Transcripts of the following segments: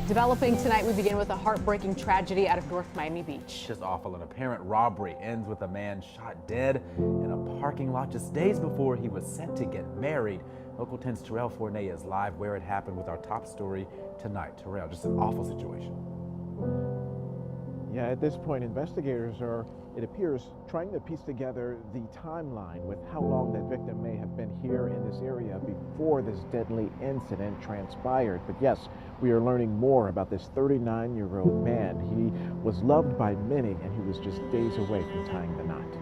Developing tonight, we begin with a heartbreaking tragedy out of North Miami Beach. Just awful. An apparent robbery ends with a man shot dead in a parking lot just days before he was set to get married. Local 10's Terrell Fournier is live where it happened with our top story tonight. Terrell, just an awful situation. Yeah, at this point, investigators are, it appears, trying to piece together the timeline with how long that victim may have been here in this area before this deadly incident transpired. But yes, we are learning more about this 39-year-old man. He was loved by many, and he was just days away from tying the knot.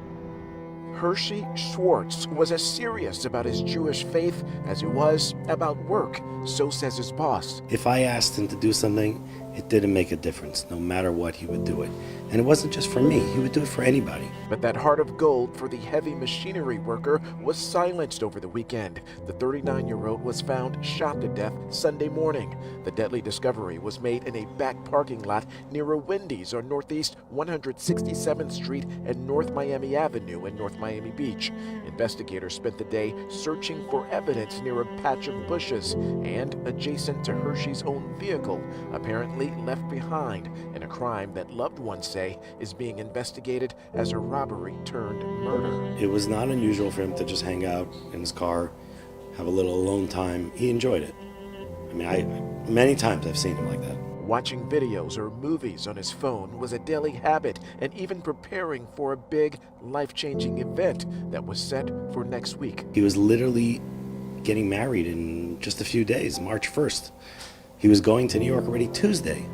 Herhsy Schwartz was as serious about his Jewish faith as he was about work, so says his boss. If I asked him to do something, it didn't make a difference. No matter what, he would do it. And it wasn't just for me, he would do it for anybody. But that heart of gold for the heavy machinery worker was silenced over the weekend. The 39-year-old was found shot to death Sunday morning. The deadly discovery was made in a back parking lot near a Wendy's on Northeast 167th Street and North Miami Avenue in North Miami Beach. Investigators spent the day searching for evidence near a patch of bushes and adjacent to Herhsy's own vehicle, apparently left behind in a crime that loved ones say is being investigated as a robbery turned murder. It was not unusual for him to just hang out in his car, have a little alone time. He enjoyed it. I mean, many times I've seen him like that. Watching videos or movies on his phone was a daily habit, and even preparing for a big, life-changing event that was set for next week. He was literally getting married in just a few days, March 1st. He was going to New York already Tuesday.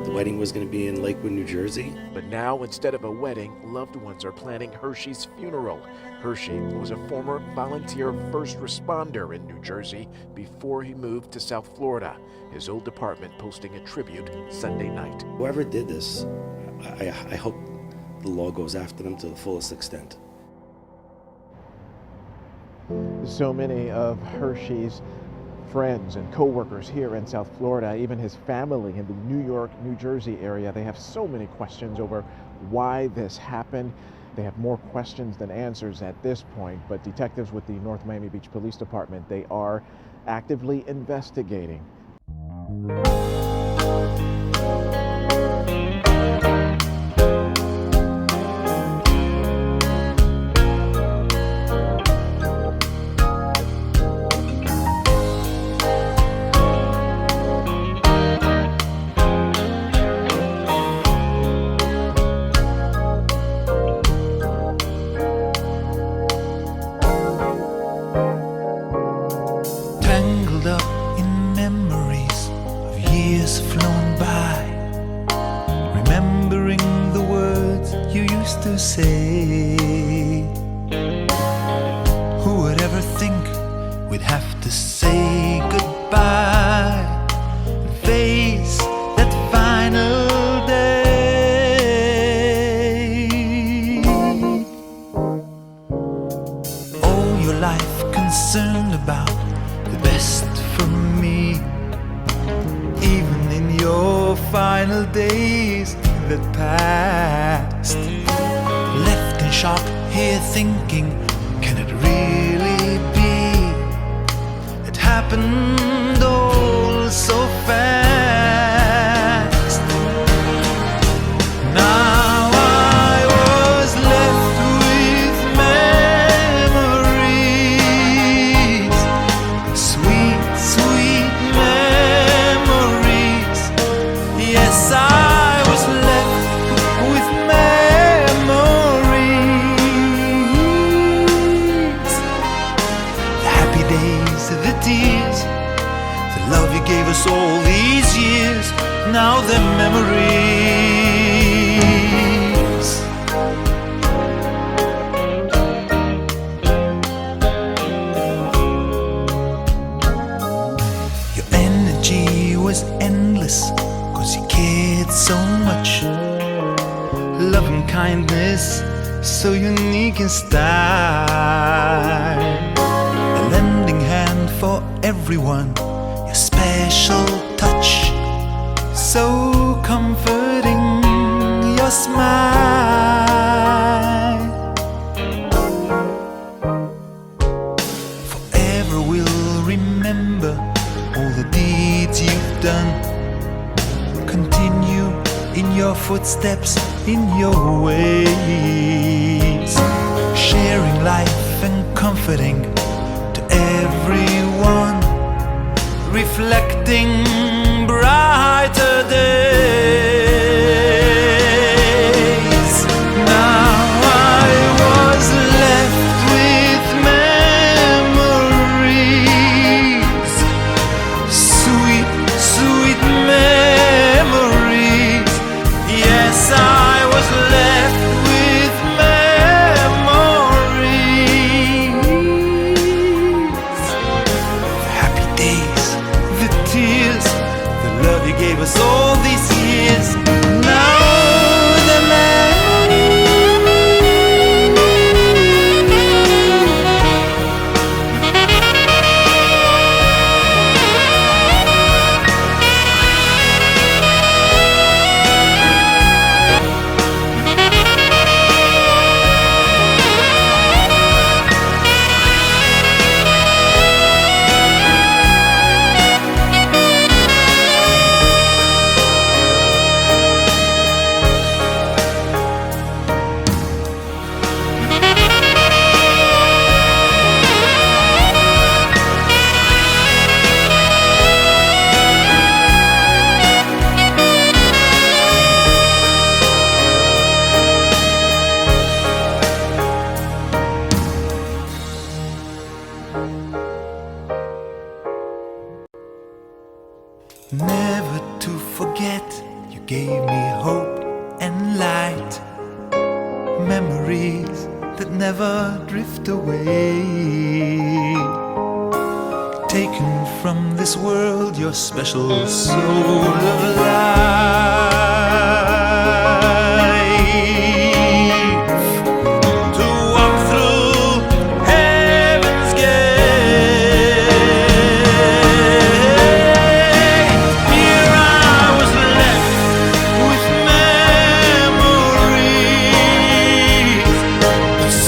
The wedding was going to be in Lakewood, New Jersey. But now, instead of a wedding, loved ones are planning Herhsy's funeral. Herhsy was a former volunteer first responder in New Jersey before he moved to South Florida. His old department posting a tribute Sunday night. Whoever did this, I hope the law goes after them to the fullest extent. So many of Herhsy's friends and co-workers here in South Florida, even his family in the New York, New Jersey area, they have so many questions over why this happened. They have more questions than answers at this point, but detectives with the North Miami Beach Police Department, they are actively investigating. Tangled up in memories of years flown by, remembering the words you used to say. Who would ever think we'd have to say goodbye and face that final day? All your life concerned about the best for me, even in your final days that passed. Left in shock here thinking, can it really be? It happened all so fast. Now I was left with memories, sweet, sweet memories. Yes, I was left with memories. The happy days, the tears, the love you gave us all these years, now they're memories. Your energy was endless, 'cause you cared so much. Love and kindness, so unique in style. A lending hand for everyone, your special touch, so comforting, your smile. Forever we'll remember all the deeds you've done, continue in your footsteps, in your ways, sharing life and comforting to everyone, reflecting brighter days. Now I was left with memories, sweet, sweet memories. Yes, I was left with memories. The happy days, the tears, the love you gave us all these years. Now the never to forget, you gave me hope and light, memories that never drift away. Taken from this world, your special soul of life, to walk through heaven's gate. Here I was left with memories,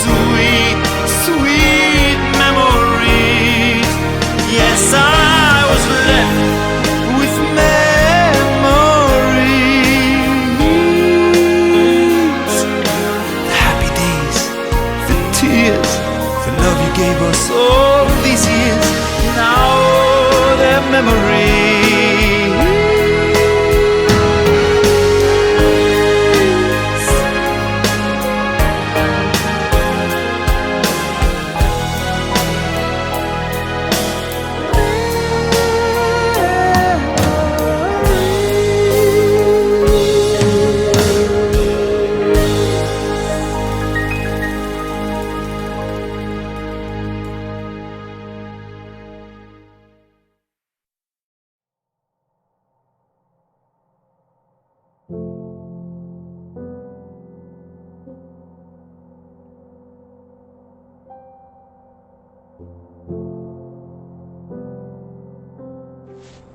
sweet, sweet memories. Yes, I was left with memories. The happy days, the tears, the love you gave us all these years. Now they're memories.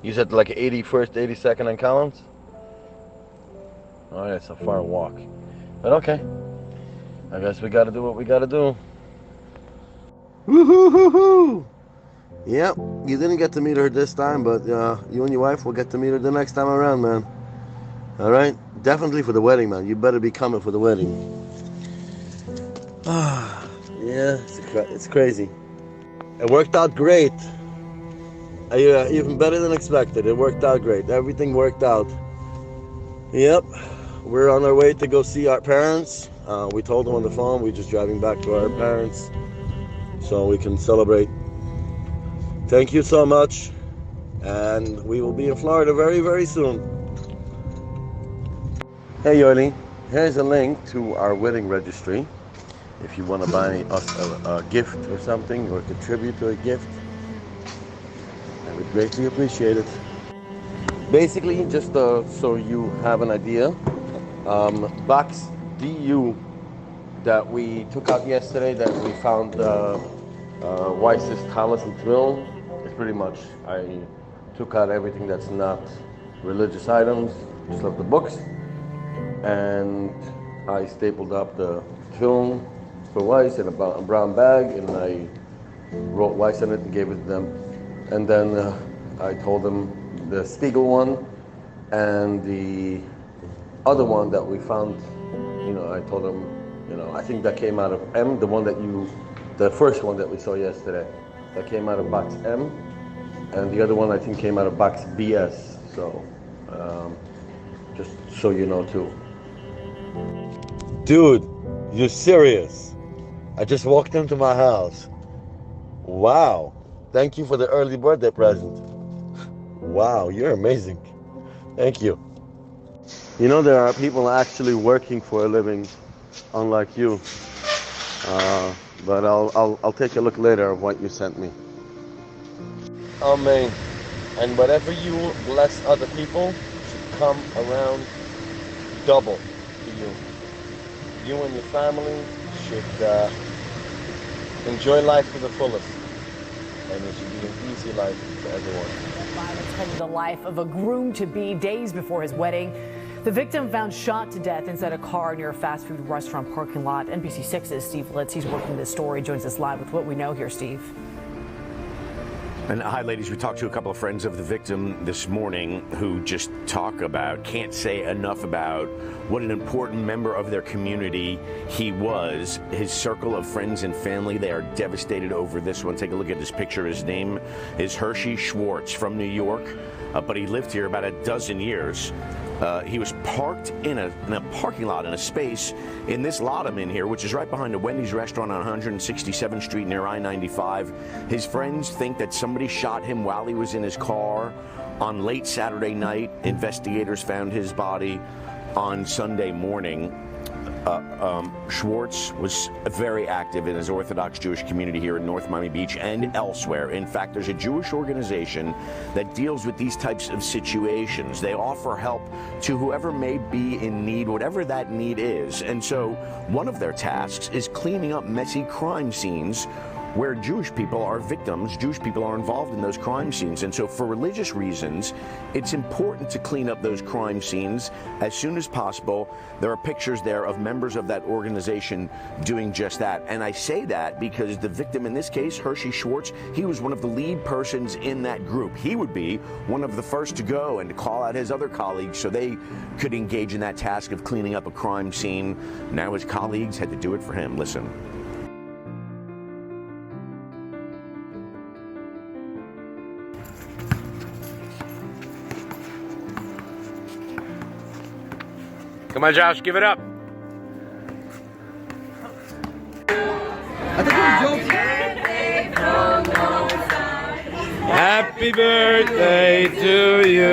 You said like 81st, 82nd and Collins? Oh, yeah, it's a far walk. But okay. I guess we gotta do what we gotta do. Woo-hoo-hoo-hoo! Yep, you didn't get to meet her this time, but you and your wife will get to meet her the next time around, man. Alright? Definitely for the wedding, man. You better be coming for the wedding. Yeah, it's crazy. It worked out great. Even better than expected. It worked out great. Everything worked out. Yep, we're on our way to go see our parents. We told them on the phone we're just driving back to our parents so we can celebrate. Thank you so much, and we will be in Florida very, very soon. Hey Yoli, here's a link to our wedding registry. If you want to buy us a gift or something, or contribute to a gift, I would greatly appreciate it. Basically, just so you have an idea, box DU that we took out yesterday, that we found Weiss's Tallis and Thrill, is pretty much, I took out everything that's not religious items, just left the books, and I stapled up the film for Weiss in a brown bag, and I wrote Weiss on it and gave it to them. And then I told them the Spiegel one, And the other one that we found, you know, I told him, you know, I think that came out of M, the first one that we saw yesterday, that came out of box M, and the other one I think came out of box BS. So, just so you know too. Dude, you're serious? I just walked into my house. Wow. Thank you for the early birthday present. Wow, you're amazing. Thank you. You know, there are people actually working for a living, unlike you. But I'll take a look later of what you sent me. Amen. And whatever you bless other people should come around double to you. You and your family should enjoy life to the fullest. And it should be an easy life for everyone. Violence claimed the life of a groom-to-be days before his wedding. The victim found shot to death inside a car near a fast food restaurant parking lot. NBC6's Steve Litz, he's working this story, joins us live with what we know here. Steve. And hi, ladies. We talked to a couple of friends of the victim this morning who just can't say enough about what an important member of their community he was. His circle of friends and family, they are devastated over this one. Take a look at this picture. His name is Herhsy Schwartz from New York, but he lived here about a dozen years. He was parked in a parking lot in a space in this lot I'm in here, which is right behind a Wendy's restaurant on 167th Street near I-95. His friends think that somebody shot him while he was in his car on late Saturday night. Investigators found his body on Sunday morning. Schwartz was very active in his Orthodox Jewish community here in North Miami Beach and elsewhere. In fact, there's a Jewish organization that deals with these types of situations. They offer help to whoever may be in need, whatever that need is. And so one of their tasks is cleaning up messy crime scenes where Jewish people are victims, Jewish people are involved in those crime scenes. And so for religious reasons, it's important to clean up those crime scenes as soon as possible. There are pictures there of members of that organization doing just that. And I say that because the victim in this case, Herhsy Schwartz, he was one of the lead persons in that group. He would be one of the first to go and to call out his other colleagues so they could engage in that task of cleaning up a crime scene. Now his colleagues had to do it for him. Listen. Come on, Josh, give it up. Happy birthday to you.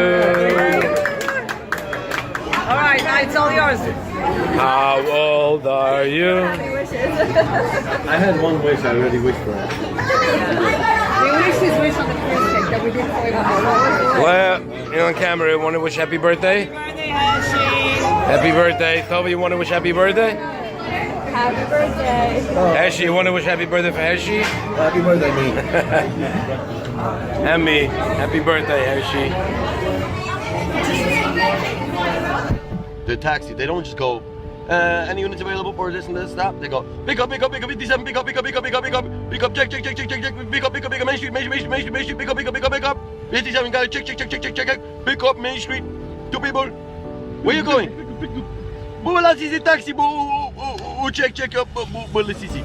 All right, now it's all yours. How old are you? Happy wishes. I had one wish, I already wished for it. We wished his wish on the first cake that we did for him. Well, you're on camera. You want to wish happy birthday? Happy birthday, Herhsy. Happy birthday. Tova, you want to wish happy birthday? Happy birthday. Herhsy, you want to wish happy birthday for Herhsy? Happy birthday, me. And me. Happy birthday, Herhsy. The taxi, they don't just go, any units available for this and this, that. They go, pick up, 57, pick up, check, Main Street, pick up, 57, guys, check, pick up Main Street, 2 people. Where you going? Wala sisi taxi, check up, wala sisi.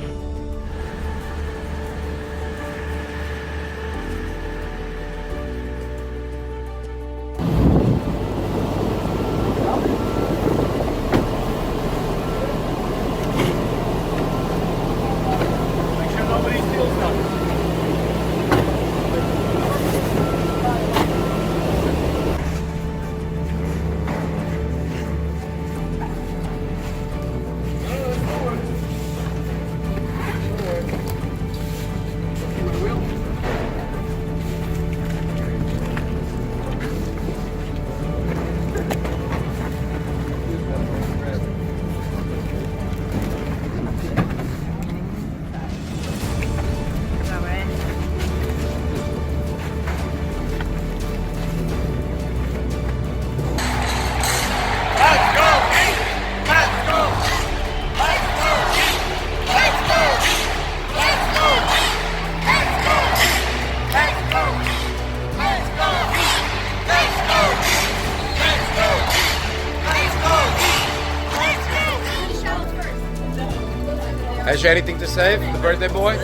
Has you anything to say for the birthday boy?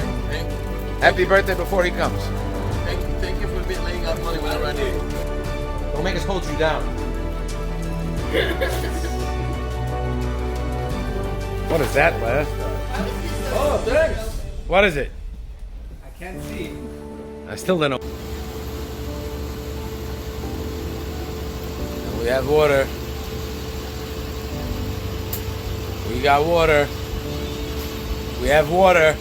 Happy birthday before he comes. Thank you for laying out money whenever I need it. Don't make us hold you down. What is that, Les? Oh, thanks. What is it? I can't see. I still don't know. We have water. We got water. We have water.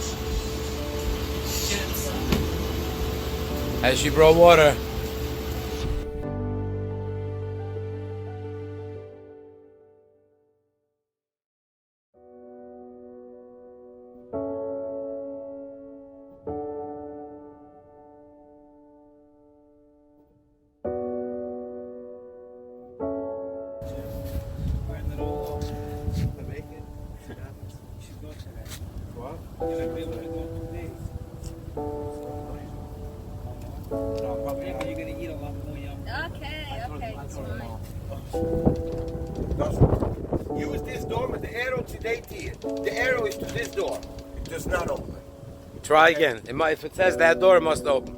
As she brought water. Use this door with the arrow today to it. The arrow is to this door. It does not open. Try again. If it says that door, it must open.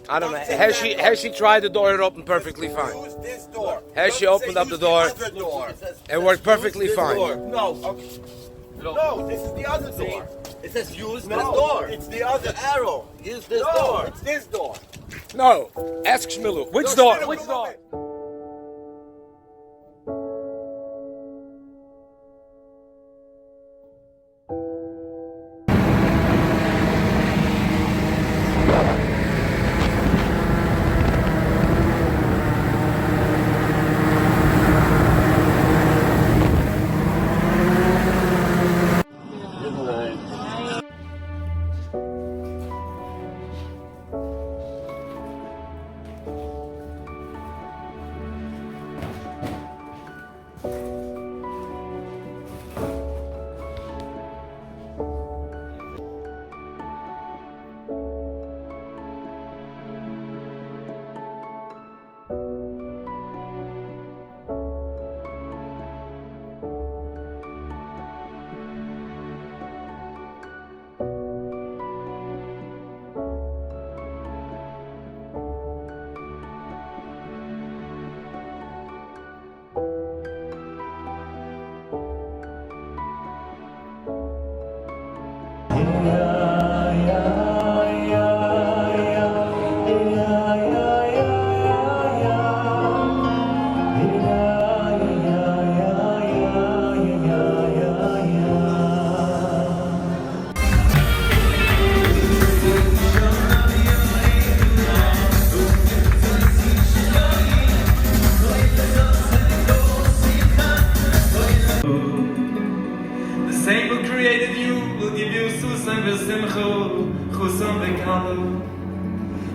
I don't know. Herhsy tried the door, it opened perfectly fine. Use this door. Herhsy opened up the door. It worked perfectly fine. No. Okay. No, this is the other door. It says use this door. It's the other arrow. Use this door. It's this door. No. Ask Shmilu. Which door? Which door?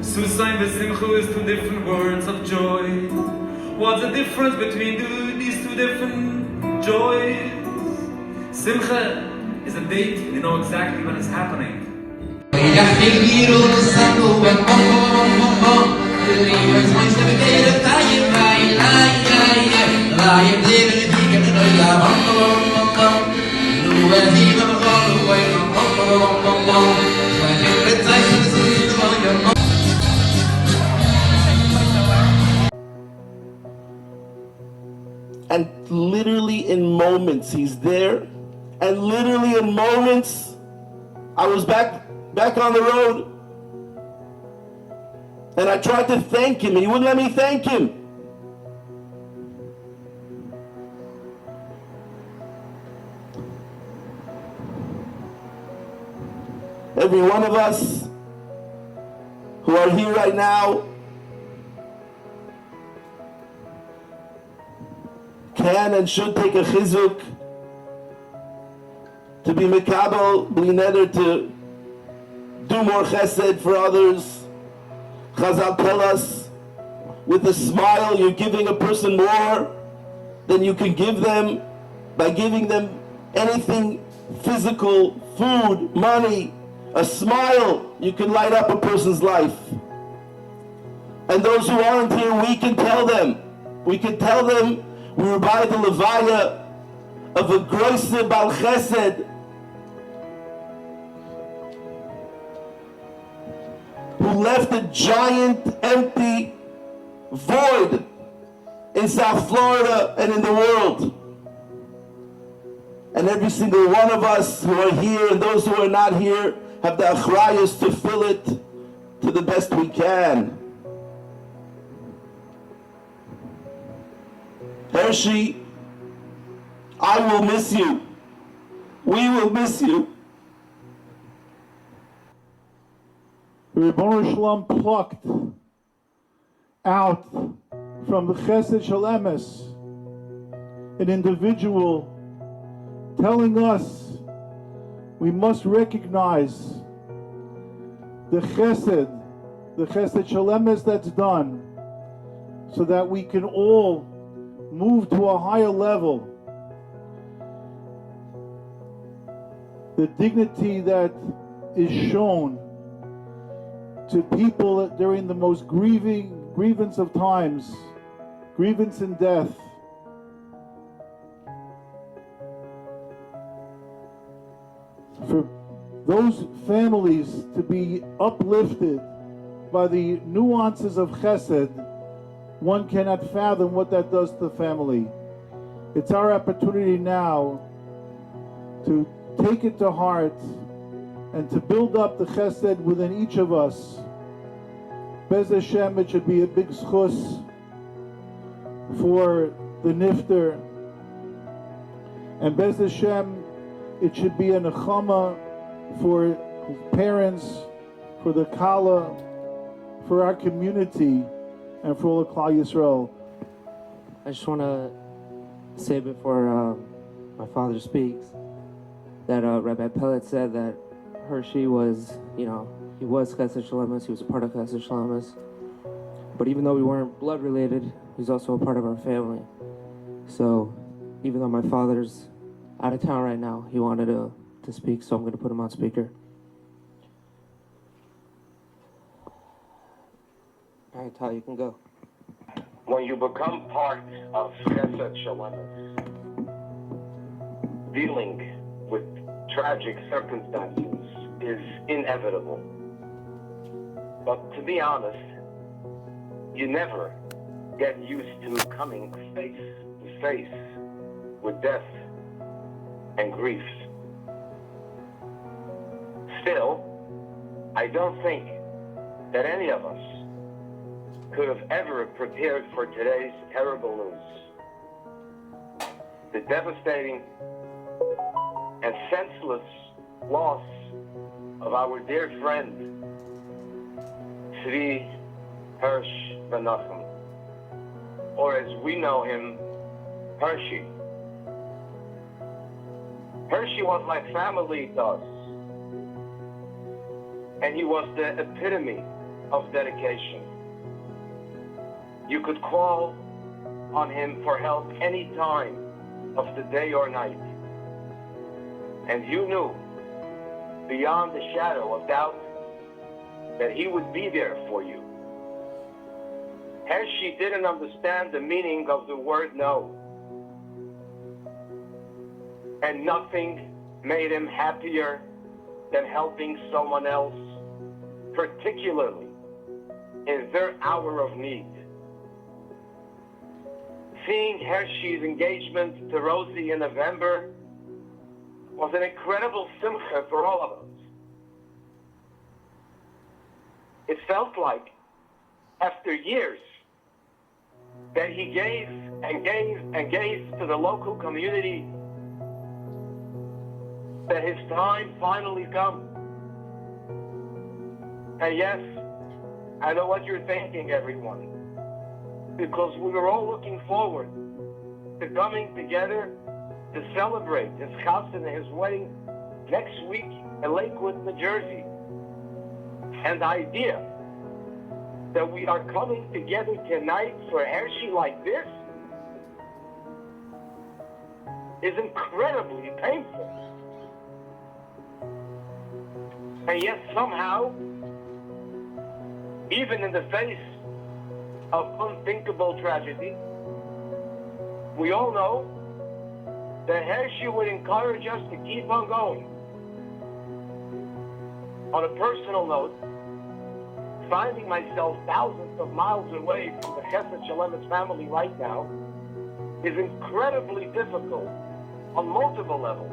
Susain v'simcha is two different words of joy. What's the difference between these two different joys? Simcha is a date, you know exactly when it's happening. And literally in moments he's there, and literally in moments I was back on the road, and I tried to thank him and he wouldn't let me thank him. Every one of us who are here right now can and should take a chizuk to be mekabel, bli neder, to do more chesed for others. Chazal tell us, with a smile you're giving a person more than you can give them by giving them anything physical, food, money. A smile, you can light up a person's life. And those who aren't here, we can tell them we were by the levaya of a groise bal chesed left a giant empty void in South Florida and in the world. And every single one of us who are here and those who are not here have the achrayus to fill it to the best we can. Herhsy, I will miss you. We will miss you. Ribono Shalom plucked out from the Chesed Shel Emes an individual telling us we must recognize the Chesed Shel Emes that's done, so that we can all move to a higher level. The dignity that is shown to people during the most grievance of times, grievance and death. For those families to be uplifted by the nuances of chesed, one cannot fathom what that does to the family. It's our opportunity now to take it to heart and to build up the chesed within each of us. Bez Hashem, it should be a big schus for the nifter. And Bez Hashem, it should be a nechama for his parents, for the kala, for our community, and for all of Klal Yisrael. I just want to say before my father speaks that Rabbi Pellet said that Herhsy was, he was Chesed Shel Emes, he was a part of Chesed Shel Emes. But even though we weren't blood related, he's also a part of our family. So even though my father's out of town right now, he wanted to speak, so I'm going to put him on speaker. All right, Tal, you can go. When you become part of Chesed Shel Emes, dealing with tragic circumstances is inevitable. But to be honest, you never get used to coming face to face with death and grief. Still, I don't think that any of us could have ever prepared for today's terrible news. The devastating and senseless loss of our dear friend, Tzvi Hersh Menachem, or as we know him, Herhsy. Herhsy was like family to us, and he was the epitome of dedication. You could call on him for help any time of the day or night, and you knew beyond the shadow of doubt that he would be there for you. Herhsy didn't understand the meaning of the word no, and nothing made him happier than helping someone else, particularly in their hour of need. Seeing Herhsy's engagement to Rosie in November was an incredible simcha for all of us. It felt like, after years, that he gave and gave and gave to the local community, that his time finally come. And yes, I know what you're thinking, everyone, because we were all looking forward to coming together to celebrate his chassan and his wedding next week in Lakewood, New Jersey. And the idea that we are coming together tonight for Herhsy like this is incredibly painful. And yet somehow, even in the face of unthinkable tragedy, we all know that Herhsy would encourage us to keep on going. On a personal note, finding myself thousands of miles away from the Chesed Shalemit's family right now is incredibly difficult on multiple levels.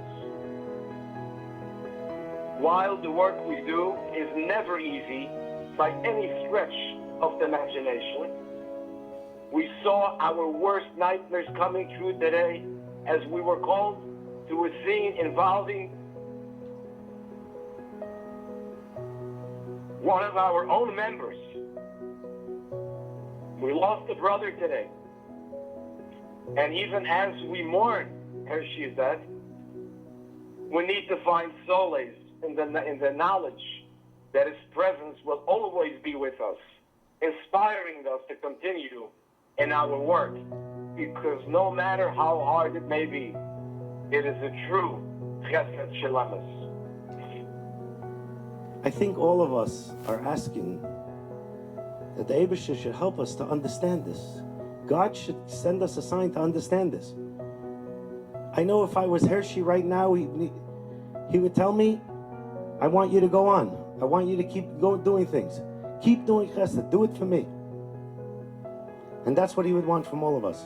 While the work we do is never easy by any stretch of the imagination, we saw our worst nightmares coming true today as we were called to a scene involving one of our own members. We lost a brother today. And even as we mourn Herhsy's death, we need to find solace in the knowledge that his presence will always be with us, inspiring us to continue in our work, because no matter how hard it may be, it is a true Chesed Shelemis. I think all of us are asking that the Eibusher should help us to understand this. God should send us a sign to understand this. I know if I was Herhsy right now, he would tell me, I want you to go on. I want you to keep doing things. Keep doing chesed. Do it for me. And that's what he would want from all of us.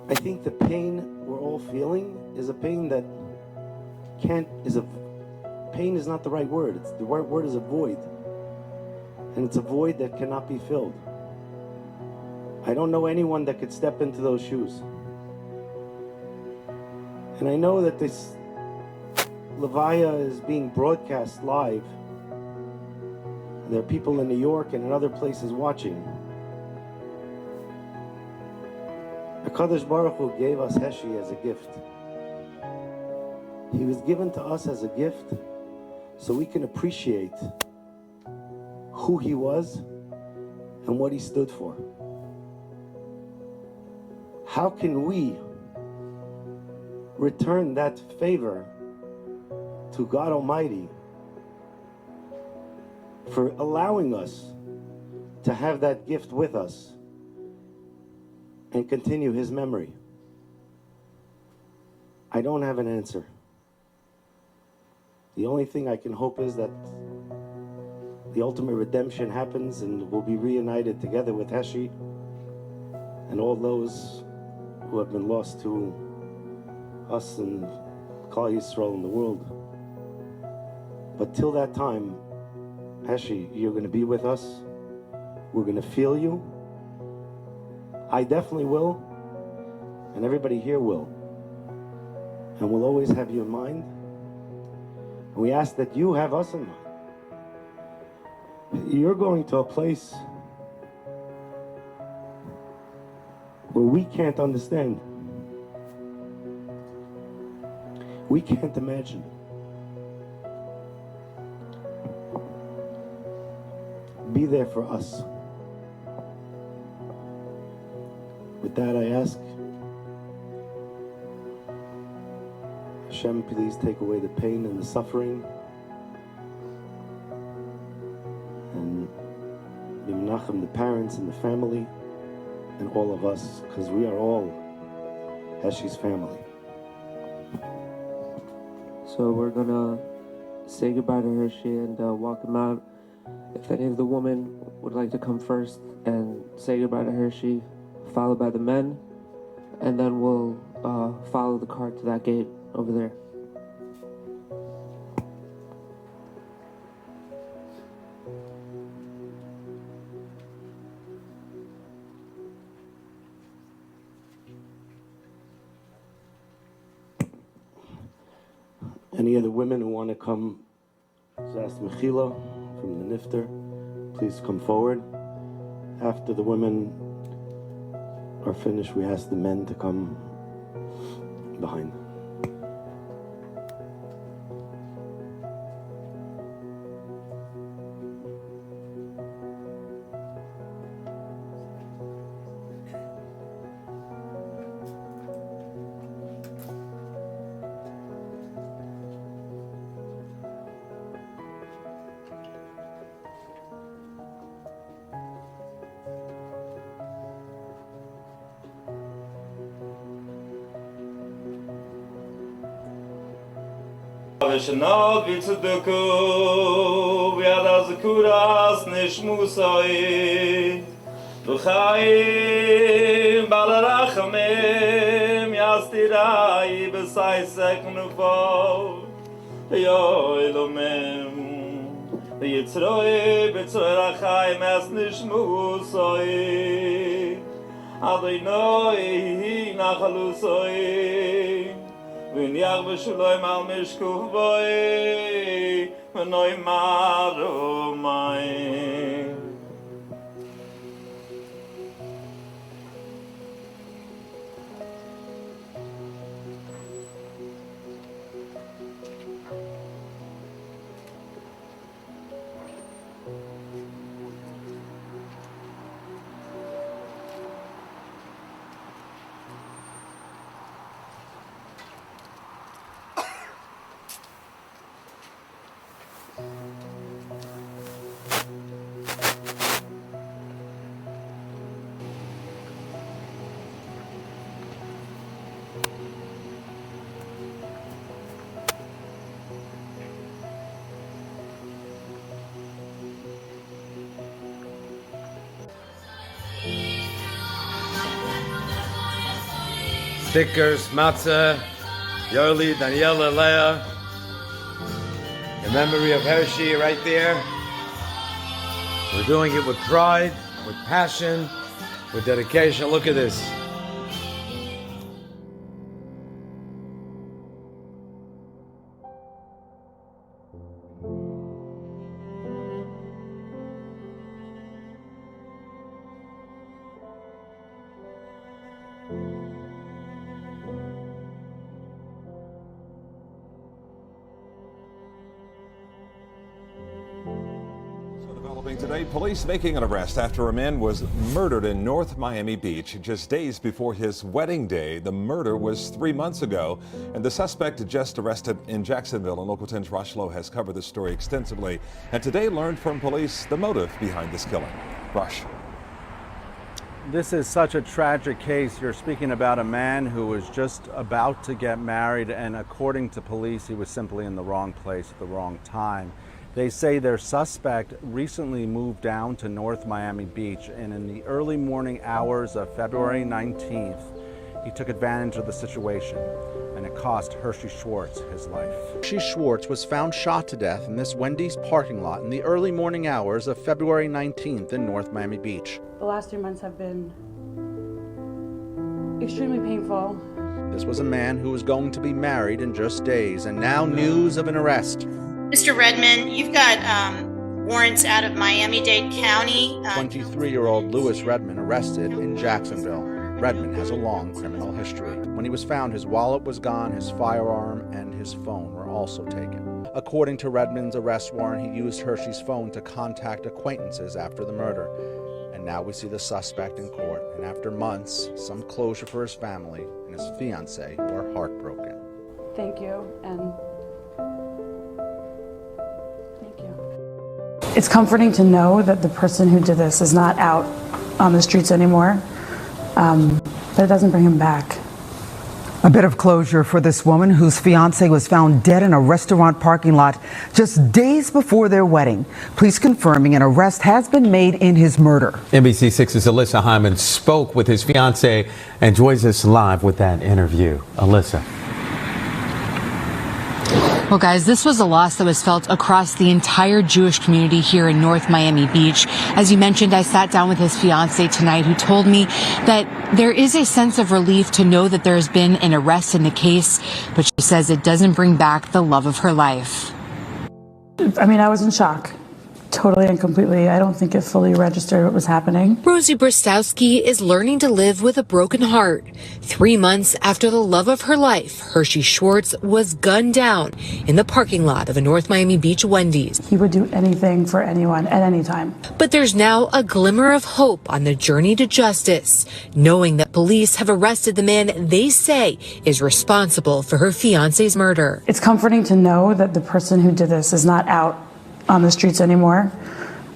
I think the pain we're all feeling is a pain that pain is not the right word. The right word is a void. And it's a void that cannot be filled. I don't know anyone that could step into those shoes. And I know that this Levaya is being broadcast live. And there are people in New York and in other places watching. HaKadosh Baruch Hu gave us Herhsy as a gift. He was given to us as a gift so we can appreciate who he was and what he stood for. How can we return that favor to God Almighty for allowing us to have that gift with us and continue his memory? I don't have an answer. The only thing I can hope is that the ultimate redemption happens and we'll be reunited together with Herhsy and all those who have been lost to us and Klal Yisrael in the world. But till that time, Herhsy, you're going to be with us. We're going to feel you. I definitely will, and everybody here will. And we'll always have you in mind. And we ask that you have us in mind. You're going to a place where we can't understand. We can't imagine. Be there for us. With that, I ask, Hashem, please take away the pain and the suffering, and Yimnachem, the parents and the family, and all of us, because we are all Herhsy's family. So we're gonna say goodbye to Herhsy and walk him out. If any of the women would like to come first and say goodbye to Herhsy, followed by the men, and then we'll follow the cart to that gate over there. Any other women who want to come, Zas Mechila from the Nifter, please come forward. After the women are finished, we ask the men to come behind. Shanot Vitsuduku, Viadazakuras Nishmusai, Vuchaim Balarachamim, Yastirai, Besai Seknuvo, Yoilumim, Yitzroi, Bitzorachaim, As Nishmusai, Adonai, Nachalusai. When Yahweh Shalom al Mishkuv Boi, V'noi Maromai. Stickers, matzah, Yoli, Daniela, Leah. In memory of Herhsy right there. We're doing it with pride, with passion, with dedication. Look at this. Today, police making an arrest after a man was murdered in North Miami Beach just days before his wedding day. The murder was 3 months ago, and the suspect just arrested in Jacksonville. And Local 10's Rushlow has covered this story extensively, and today learned from police the motive behind this killing. Rush. This is such a tragic case. You're speaking about a man who was just about to get married, and according to police, he was simply in the wrong place at the wrong time. They say their suspect recently moved down to North Miami Beach, and in the early morning hours of February 19th, he took advantage of the situation, and it cost Herhsy Schwartz his life. Herhsy Schwartz was found shot to death in this Wendy's parking lot in the early morning hours of February 19th in North Miami Beach. The last 3 months have been extremely painful. This was a man who was going to be married in just days, and now news of an arrest. Mr. Redmond, you've got warrants out of Miami-Dade County. 23-year-old Lewis Redmond arrested in Jacksonville. Redmond has a long criminal history. When he was found, his wallet was gone, his firearm and his phone were also taken. According to Redmond's arrest warrant, he used Herhsy's phone to contact acquaintances after the murder. And now we see the suspect in court. And after months, some closure for his family and his fiancée who are heartbroken. Thank you, and it's comforting to know that the person who did this is not out on the streets anymore, but it doesn't bring him back. A bit of closure for this woman whose fiancé was found dead in a restaurant parking lot just days before their wedding. Police confirming an arrest has been made in his murder. NBC6's Alyssa Hyman spoke with his fiancé and joins us live with that interview. Alyssa. Well, guys, this was a loss that was felt across the entire Jewish community here in North Miami Beach. As you mentioned, I sat down with his fiancée tonight, who told me that there is a sense of relief to know that there has been an arrest in the case, but she says it doesn't bring back the love of her life. I mean, I was in shock. Totally and completely. I don't think it fully registered what was happening. Rosie Bristowski is learning to live with a broken heart. 3 months after the love of her life, Herhsy Schwartz was gunned down in the parking lot of a North Miami Beach Wendy's. He would do anything for anyone at any time. But there's now a glimmer of hope on the journey to justice, knowing that police have arrested the man they say is responsible for her fiancé's murder. It's comforting to know that the person who did this is not out on the streets anymore,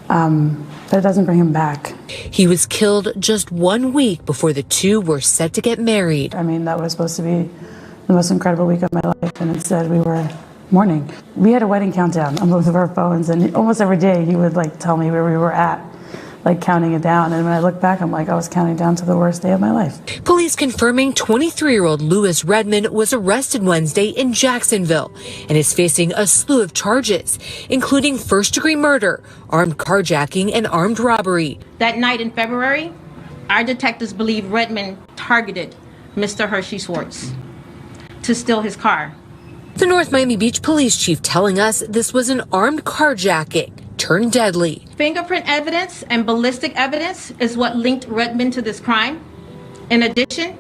but it doesn't bring him back. He was killed just 1 week before the two were set to get married. I mean, that was supposed to be the most incredible week of my life, and instead we were morning. We had a wedding countdown on both of our phones, and almost every day he would like tell me where we were at, like counting it down. And when I look back, I'm like, I was counting down to the worst day of my life. Police confirming 23-year-old Lewis Redmond was arrested Wednesday in Jacksonville and is facing a slew of charges, including first-degree murder, armed carjacking, and armed robbery. That night in February, our detectives believe Redmond targeted Mr. Herhsy Schwartz to steal his car. The North Miami Beach police chief telling us this was an armed carjacking turned deadly. Fingerprint evidence and ballistic evidence is what linked Redmond to this crime. In addition,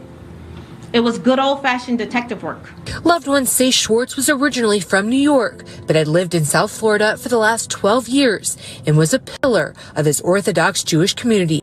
it was good old-fashioned detective work. Loved ones say Schwartz was originally from New York, but had lived in South Florida for the last 12 years and was a pillar of his Orthodox Jewish community.